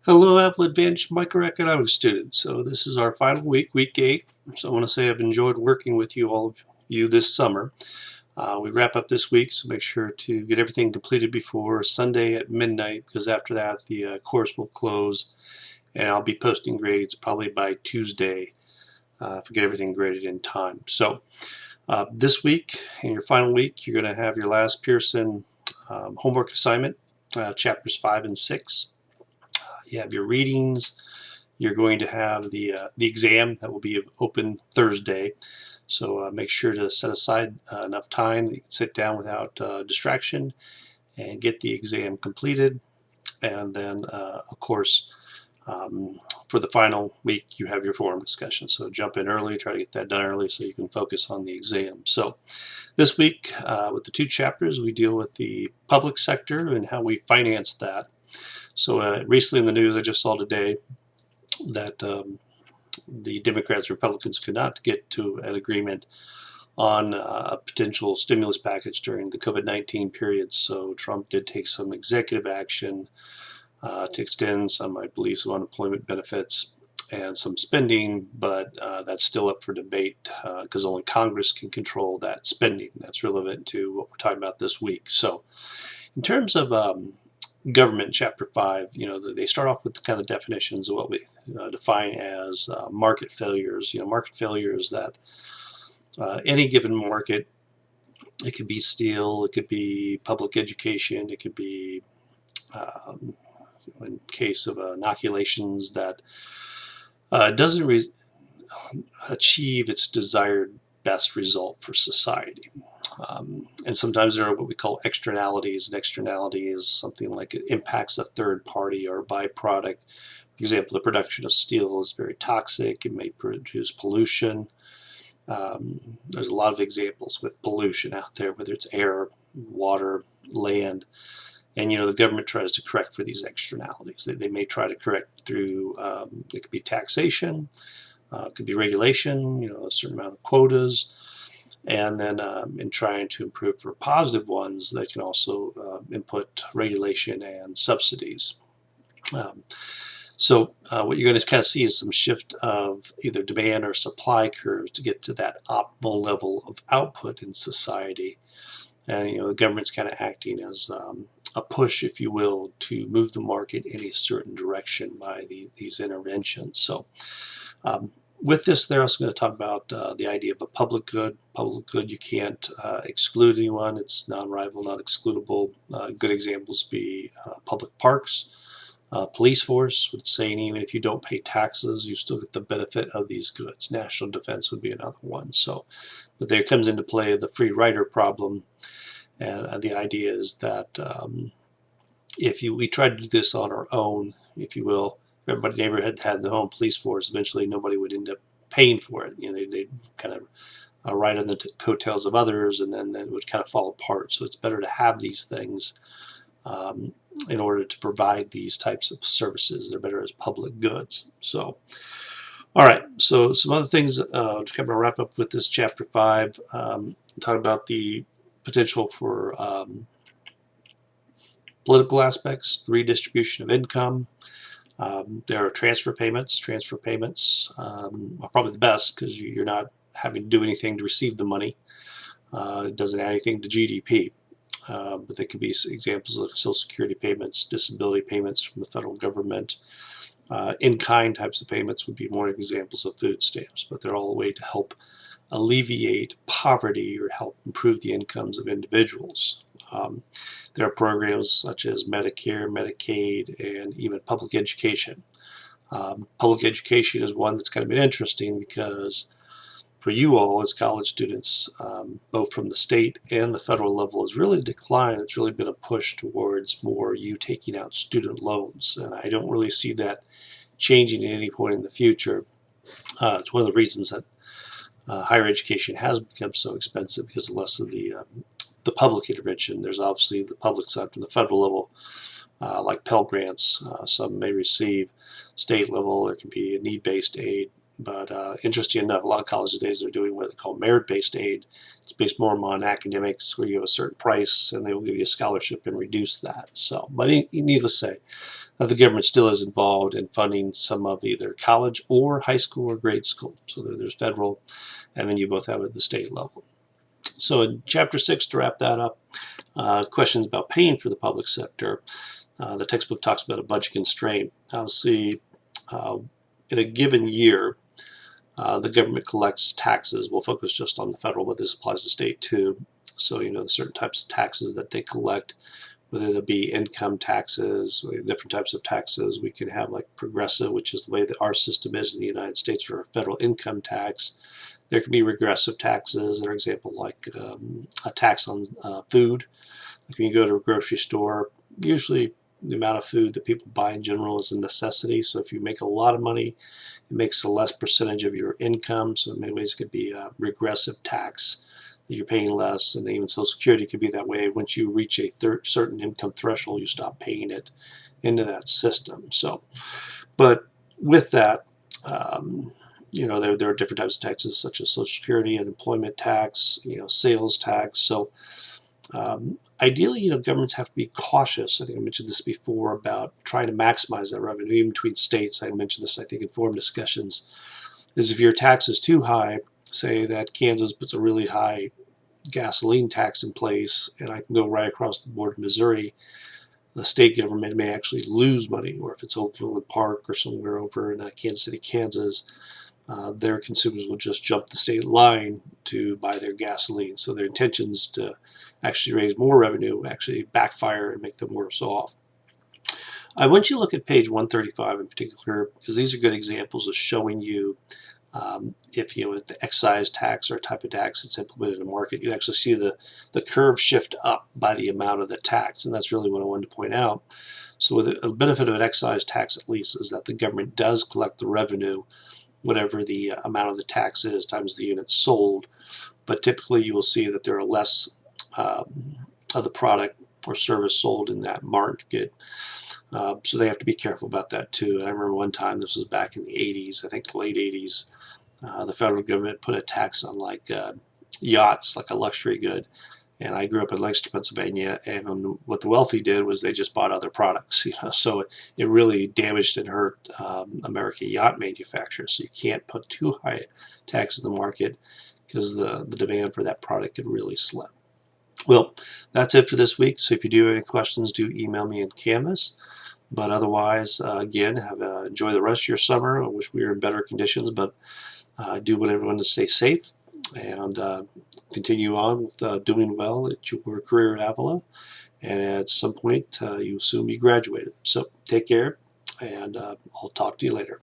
Hello, Apple Advanced Microeconomics students. So this is our final week, week 8. So I want to say I've enjoyed working with you, all of you, this summer. We wrap up this week, so make sure to get everything completed before Sunday at midnight, because after that the course will close, and I'll be posting grades probably by Tuesday if we get everything graded in time. So this week, in your final week, you're going to have your last Pearson homework assignment, chapters 5 and 6. You have your readings. You're going to have the exam that will be open Thursday. So make sure to set aside enough time that you can sit down without distraction and get the exam completed. And then, of course, for the final week, you have your forum discussion. So jump in early, try to get that done early so you can focus on the exam. So this week, with the two chapters, we deal with the public sector and how we finance that. So recently in the news, I just saw today that the Democrats and Republicans could not get to an agreement on a potential stimulus package during the COVID-19 period. So Trump did take some executive action to extend some, I believe, some unemployment benefits and some spending, but that's still up for debate because only Congress can control that spending. That's relevant to what we're talking about this week. So in terms of government, chapter 5, they start off with the kind of definitions of what we define as market failures. Market failures that any given market, it could be steel, it could be public education, it could be in case of inoculations that doesn't achieve its desired best result for society. And sometimes there are what we call externalities. An externality is something like it impacts a third party or byproduct. For example, the production of steel is very toxic. It may produce pollution. There's a lot of examples with pollution out there, whether it's air, water, land. And the government tries to correct for these externalities. They may try to correct through, it could be taxation, it could be regulation, a certain amount of quotas. And then in trying to improve for positive ones, they can also input regulation and subsidies. So what you're going to kind of see is some shift of either demand or supply curves to get to that optimal level of output in society. And the government's kind of acting as a push, if you will, to move the market in a certain direction by these interventions. So with this, they're also going to talk about the idea of a public good. Public good, you can't exclude anyone. It's non-rival, not excludable. Good examples be public parks, police force, would say even if you don't pay taxes, you still get the benefit of these goods. National defense would be another one. So, but there comes into play the free rider problem. And the idea is that if we try to do this on our own, if you will, everybody neighborhood had their own police force, eventually nobody would end up paying for it. They'd kind of ride on the coattails of others, and then it would kind of fall apart. So it's better to have these things in order to provide these types of services. They're better as public goods. So, all right. So some other things to kind of wrap up with this chapter 5. Talk about the potential for political aspects, the redistribution of income. There are transfer payments. Transfer payments are probably the best because you're not having to do anything to receive the money. It doesn't add anything to GDP. But there could be examples of Social Security payments, disability payments from the federal government. In-kind types of payments would be more examples of food stamps, but they're all a way to help alleviate poverty or help improve the incomes of individuals. There are programs such as Medicare, Medicaid, and even public education. Public education is one that's kind of been interesting because for you all as college students, both from the state and the federal level, has really declined. It's really been a push towards more you taking out student loans, and I don't really see that changing at any point in the future. It's one of the reasons that higher education has become so expensive because of less of the public intervention. There's obviously the public side from the federal level, like Pell Grants. Some may receive state level. There can be a need-based aid. But interesting enough, a lot of colleges today are doing what they call merit-based aid. It's based more on academics, where you have a certain price, and they will give you a scholarship and reduce that. So, but needless to say, the government still is involved in funding some of either college or high school or grade school. So there's federal, and then you both have it at the state level. So in Chapter 6, to wrap that up, questions about paying for the public sector. The textbook talks about a budget constraint. Obviously, in a given year, the government collects taxes. We'll focus just on the federal, but this applies to state too. So, the certain types of taxes that they collect, whether they be income taxes, different types of taxes. We can have like progressive, which is the way that our system is in the United States for a federal income tax. There can be regressive taxes, for example, like a tax on food. Like when you go to a grocery store, usually the amount of food that people buy in general is a necessity. So if you make a lot of money, it makes a less percentage of your income. So in many ways, it could be a regressive tax that you're paying less. And even Social Security could be that way. Once you reach a certain income threshold, you stop paying it into that system. So, but with that, there are different types of taxes such as Social Security and employment tax, sales tax. So ideally, governments have to be cautious. I think I mentioned this before about trying to maximize that revenue, even between states. I mentioned this, I think, in forum discussions, is if your tax is too high, say that Kansas puts a really high gasoline tax in place, and I can go right across the board to Missouri, the state government may actually lose money. Or if it's Overland Park or somewhere over in Kansas City, Kansas, their consumers will just jump the state line to buy their gasoline. So their intentions to actually raise more revenue actually backfire and make them worse off. I want you to look at page 135 in particular, because these are good examples of showing you if the excise tax or a type of tax that's implemented in the market, you actually see the curve shift up by the amount of the tax, and that's really what I wanted to point out. So with a benefit of an excise tax at least is that the government does collect the revenue, whatever the amount of the tax is times the units sold, but typically you will see that there are less of the product or service sold in that market. So they have to be careful about that too. And I remember one time, this was back in the 80s, I think the late 80s, the federal government put a tax on like yachts, like a luxury good. And I grew up in Lancaster, Pennsylvania, and what the wealthy did was they just bought other products. So it really damaged and hurt American yacht manufacturers. So you can't put too high tax in the market because the demand for that product could really slip. Well, that's it for this week. So if you do have any questions, do email me in Canvas. But otherwise, again, enjoy the rest of your summer. I wish we were in better conditions, but do want everyone to stay safe and continue on with doing well at your career at Avila. And at some point, you'll soon be graduated. So take care, and I'll talk to you later.